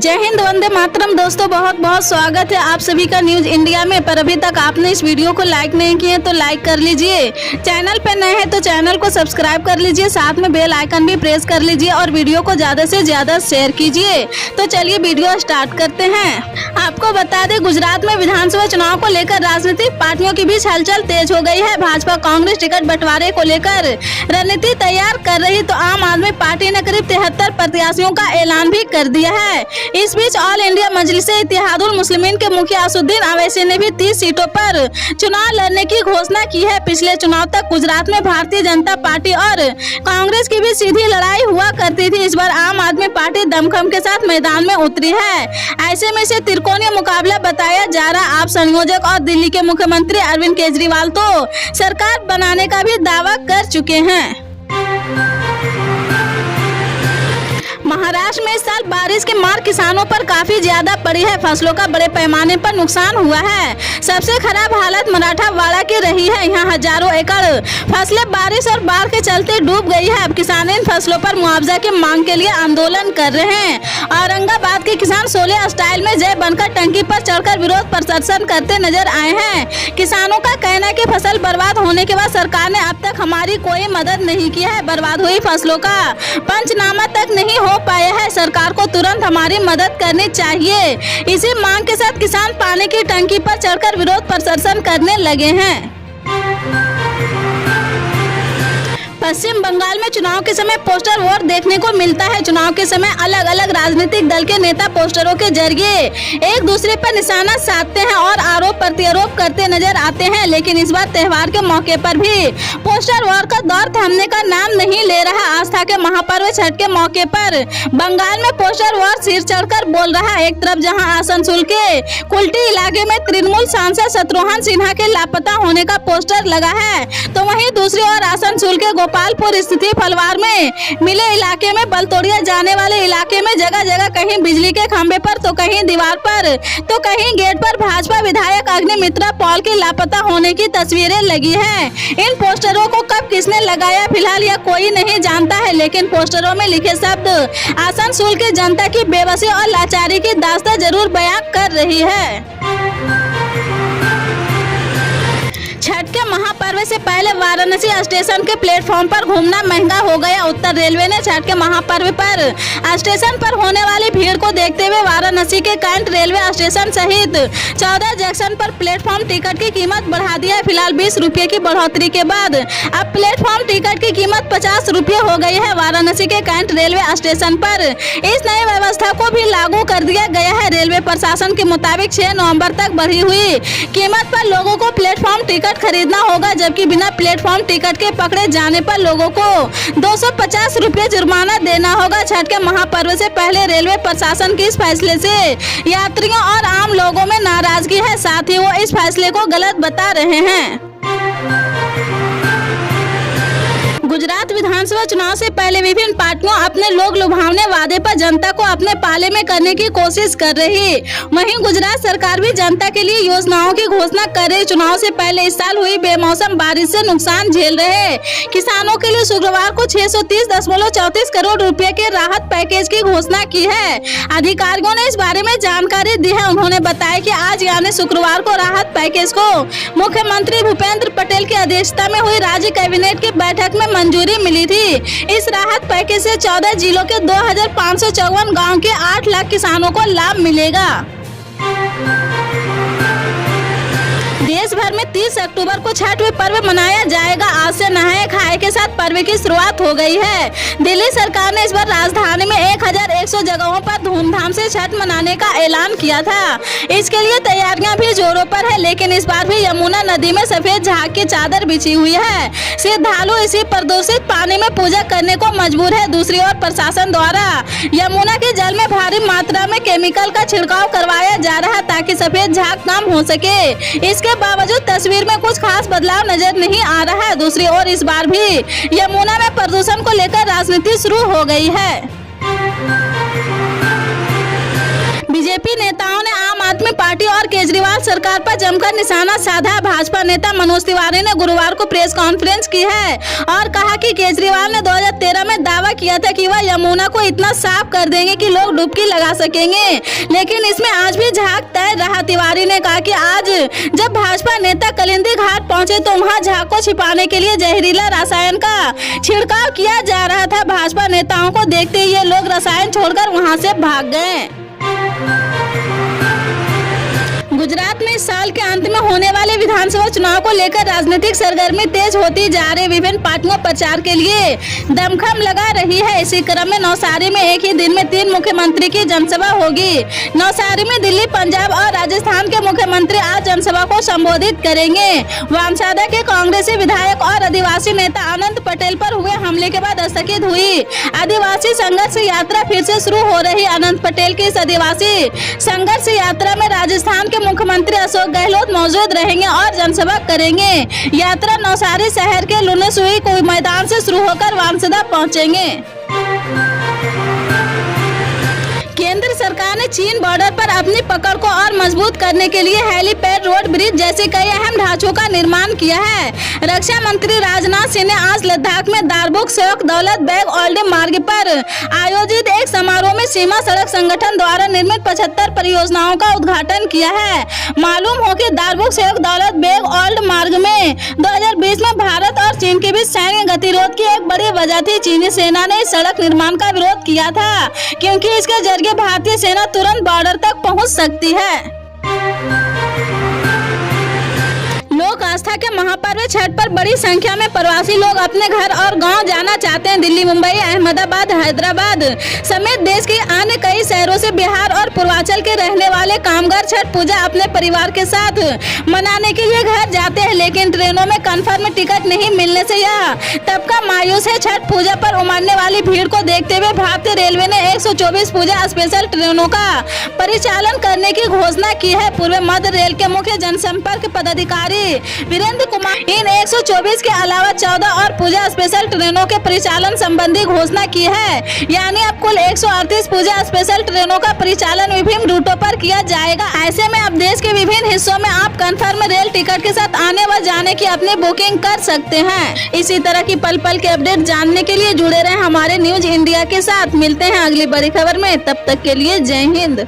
जय हिंद, वंदे मातरम। दोस्तों बहुत बहुत स्वागत है आप सभी का न्यूज इंडिया में। पर अभी तक आपने इस वीडियो को लाइक नहीं किए तो लाइक कर लीजिए। चैनल पे नए हैं तो चैनल को सब्सक्राइब कर लीजिए, साथ में बेल आइकन भी प्रेस कर लीजिए और वीडियो को ज्यादा से ज्यादा शेयर कीजिए। तो चलिए वीडियो स्टार्ट करते हैं। आपको बता दें, गुजरात में विधानसभा चुनाव को लेकर राजनीतिक पार्टियों के बीच हलचल तेज हो गई है। भाजपा कांग्रेस टिकट बंटवारे को लेकर रणनीति तैयार कर रही तो आम आदमी पार्टी ने करीब 73 प्रत्याशियों का ऐलान भी कर दिया है। इस बीच ऑल इंडिया मजलिस-ए-इत्तेहादुल मुस्लिमीन के मुखिया असदुद्दीन अवैसी ने भी 30 सीटों पर चुनाव लड़ने की घोषणा की है। पिछले चुनाव तक गुजरात में भारतीय जनता पार्टी और कांग्रेस की भी सीधी लड़ाई हुआ करती थी। इस बार आम आदमी पार्टी दमखम के साथ मैदान में उतरी है। ऐसे में इसे त्रिकोणीय मुकाबला बताया जा रहा। आप संयोजक और दिल्ली के मुख्यमंत्री अरविंद केजरीवाल तो सरकार बनाने का भी दावा कर चुके हैं। महाराष्ट्र में इस साल बारिश की मार किसानों पर काफी ज्यादा पड़ी है। फसलों का बड़े पैमाने पर नुकसान हुआ है। सबसे खराब हालत मराठावाड़ा की रही है। यहाँ हजारों एकड़ फसलें बारिश और बाढ़ के चलते डूब गई है। अब किसान इन फसलों पर मुआवजा की मांग के लिए आंदोलन कर रहे हैं। औरंगाबाद के किसान 16 स्टाइल में जय बनकर टंकी पर चढ़कर विरोध प्रदर्शन करते नजर आए हैं। किसानों का कहना है कि फसल बर्बाद होने के बाद सरकार ने अब तक हमारी कोई मदद नहीं की है। बर्बाद हुई फसलों का पंचनामा तक नहीं हो पाया है। सरकार को तुरंत हमारी मदद करनी चाहिए। इसी मांग के साथ किसान पानी की टंकी पर चढ़कर विरोध प्रदर्शन करने लगे हैं। पश्चिम बंगाल में चुनाव के समय पोस्टर वोट देखने को मिलता है। चुनाव के समय अलग अलग राजनीतिक दल के नेता पोस्टरों के जरिए एक दूसरे पर निशाना साधते हैं और आरोप प्रत्यारोप करते नजर आते हैं। लेकिन इस बार त्योहार के मौके पर भी पोस्टर वॉर का दौर थमने का नाम नहीं ले रहा। आस्था के महापर्व छठ के मौके पर बंगाल में पोस्टर वॉर सिर चढ़कर बोल रहा। एक तरफ जहां आसनसोल के कुल्टी इलाके में तृणमूल सांसद शत्रुघ्न सिन्हा के लापता होने का पोस्टर लगा है, तो वहीं दूसरी ओर आसनसोल के गोपालपुर स्थित फलवार में मिले इलाके में बलतोड़िया जाने वाले इलाके में जगह जगह कहीं बिजली के खंभे पर तो कहीं दीवार पर तो कहीं गेट पर भाजपा विधायक अग्निमित्रा पॉल के लापता होने की तस्वीरें लगी हैं। इन पोस्टरों को कब किसने लगाया फिलहाल यह कोई नहीं जानता है, लेकिन पोस्टरों में लिखे शब्द आसनसोल की जनता की बेबसी और लाचारी की दास्तां जरूर बयां कर रही है। छठ के महापर्व से पहले वाराणसी स्टेशन के प्लेटफॉर्म पर घूमना महंगा हो गया। उत्तर रेलवे ने छठ के महापर्व पर स्टेशन पर होने वाली भीड़ को देखते हुए वाराणसी के कैंट रेलवे स्टेशन सहित 14 जंक्शन पर प्लेटफॉर्म टिकट की कीमत बढ़ा दी है। फिलहाल 20 रुपये की बढ़ोतरी के बाद अब प्लेटफॉर्म टिकट की कीमत 50 रुपये हो गई है। वाराणसी के कैंट रेलवे स्टेशन पर इस नई व्यवस्था को भी लागू कर दिया गया है। रेलवे प्रशासन के मुताबिक 6 नवम्बर तक बढ़ी हुई कीमत पर लोगों को प्लेटफॉर्म टिकट खरीदना होगा, जबकि बिना प्लेटफॉर्म टिकट के पकड़े जाने पर लोगों को 250 रुपये जुर्माना देना होगा। छठ के महापर्व से पहले रेलवे प्रशासन के इस फैसले से यात्रियों और आम लोगों में नाराजगी है। साथ ही वो इस फैसले को गलत बता रहे हैं। गुजरात विधानसभा चुनाव से पहले विभिन्न पार्टियां अपने लोग लुभावने वादे पर जनता को अपने पाले में करने की कोशिश कर रही। वहीं गुजरात सरकार भी जनता के लिए योजनाओं की घोषणा कर रही। चुनाव से पहले इस साल हुई बेमौसम बारिश से नुकसान झेल रहे किसानों के लिए शुक्रवार को 630.34 करोड़ रुपए के राहत पैकेज की घोषणा की है। अधिकारियों ने इस बारे में जानकारी दी है। उन्होंने बताया कि आज यानी शुक्रवार को राहत पैकेज को मुख्यमंत्री भूपेंद्र पटेल की अध्यक्षता में हुई राज्य कैबिनेट की बैठक में मंजूरी मिली थी। इस राहत पैकेज से 14 जिलों के 2554 गाँव के 8 लाख किसानों को लाभ मिलेगा। देश भर में 30 अक्टूबर को छठ पर्व मनाया जाएगा। आज से नहाए खाए के साथ पर्व की शुरुआत हो गई है। दिल्ली सरकार ने इस बार राजधानी में 1100 जगहों पर धूमधाम से छठ मनाने का ऐलान किया था। इसके लिए तैयारियां भी जोरों पर है, लेकिन इस बार भी यमुना नदी में सफेद झाग की चादर बिछी हुई है। श्रद्धालु इसी प्रदूषित पानी में पूजा करने को मजबूर है। दूसरी ओर प्रशासन द्वारा यमुना के जल में भारी मात्रा में केमिकल का छिड़काव करवाया जा रहा ताकि सफेद झाग कम हो सके। इसके बावजूद तस्वीर में कुछ खास बदलाव नजर नहीं आ रहा है। दूसरी ओर इस बार भी यमुना में प्रदूषण को लेकर राजनीति शुरू हो गई है। बीजेपी नेताओं ने आम आदमी पार्टी और और केजरीवाल सरकार पर जमकर निशाना साधा। भाजपा नेता मनोज तिवारी ने गुरुवार को प्रेस कॉन्फ्रेंस की है और कहा कि केजरीवाल ने 2013 में दावा किया था कि वह यमुना को इतना साफ कर देंगे कि लोग डुबकी लगा सकेंगे, लेकिन इसमें आज भी झाग तैर रहा। तिवारी ने कहा कि आज जब भाजपा नेता कलिंदी घाट पहुंचे तो वहां झाग को छिपाने के लिए जहरीला रसायन का छिड़काव किया जा रहा था। भाजपा नेताओं को देखते ही ये लोग रसायन छोड़कर वहां से भाग गए। गुजरात में इस साल के अंत में होने वाले विधानसभा चुनाव को लेकर राजनीतिक सरगर्मी तेज होती जा रही। विभिन्न पार्टियां प्रचार के लिए दमखम लगा रही है। इसी क्रम में नवसारी में एक ही दिन में 3 मुख्यमंत्री की जनसभा होगी। नवसारी में दिल्ली, पंजाब और राजस्थान के मुख्यमंत्री आज जनसभा को संबोधित करेंगे। वामसादा के कांग्रेसी विधायक और आदिवासी नेता अनंत पटेल पर हुए हमले के बाद स्थगित हुई आदिवासी संघर्ष यात्रा फिर से शुरू हो रही। अनंत पटेल की इस आदिवासी संघर्ष यात्रा में राजस्थान के मुख्यमंत्री अशोक गहलोत मौजूद रहेंगे और जनसभा करेंगे। यात्रा नवसारी शहर के लुनेसुई मैदान से शुरू होकर वामसदा पहुंचेंगे। केंद्र सरकार ने चीन बॉर्डर पर अपनी पकड़ को और मजबूत करने के लिए हेलीपैड, रोड, ब्रिज जैसे कई अहम ढांचों का निर्माण किया है। रक्षा मंत्री राजनाथ सिंह ने आज लद्दाख में दारबुक शेख दौलत बेग ओल्ड मार्ग पर आयोजित एक समारोह में सीमा सड़क संगठन द्वारा निर्मित 75 परियोजनाओं का उद्घाटन किया है। मालूम हो कि दारबुक शेख दौलत बेग ओल्ड मार्ग में 2020 में भारत और चीन के बीच सैन्य गतिरोध की एक बड़ी वजह थी। चीनी सेना ने इस सड़क निर्माण का विरोध किया था क्योंकि इसके जरिए भारतीय सेना तुरंत बॉर्डर तक पहुंच सकती है। लोक आस्था के महापर्व छठ पर बड़ी संख्या में प्रवासी लोग अपने घर और गांव जाना चाहते हैं। दिल्ली, मुंबई, अहमदाबाद, हैदराबाद समेत देश के अन्य कई शहरों से बिहार और पूर्वांचल के रहने वाले कामगार छठ पूजा अपने परिवार के साथ मनाने के लिए घर जाते हैं, लेकिन ट्रेनों में कंफर्म टिकट नहीं मिलने से यह तबका मायूस है। छठ पूजा पर उमड़ने वाली भीड़ को देखते हुए भारतीय रेलवे ने 124 पूजा स्पेशल ट्रेनों का परिचालन करने की घोषणा की है। पूर्व मध्य रेल के मुख्य जनसंपर्क पदाधिकारी वीरेंद्र कुमार इन 124 के अलावा 14 और पूजा स्पेशल ट्रेनों के परिचालन संबंधी घोषणा की है। यानी अब कुल 138 पूजा स्पेशल ट्रेनों का परिचालन विभिन्न रूटों पर किया जाएगा। ऐसे में अब देश के विभिन्न हिस्सों में आप कंफर्म रेल टिकट के साथ आने व जाने की अपनी बुकिंग कर सकते हैं। इसी तरह की पल पल के अपडेट जानने के लिए जुड़े रहें हमारे न्यूज इंडिया के साथ। मिलते हैं अगली बड़ी खबर में, तब तक के लिए जय हिंद।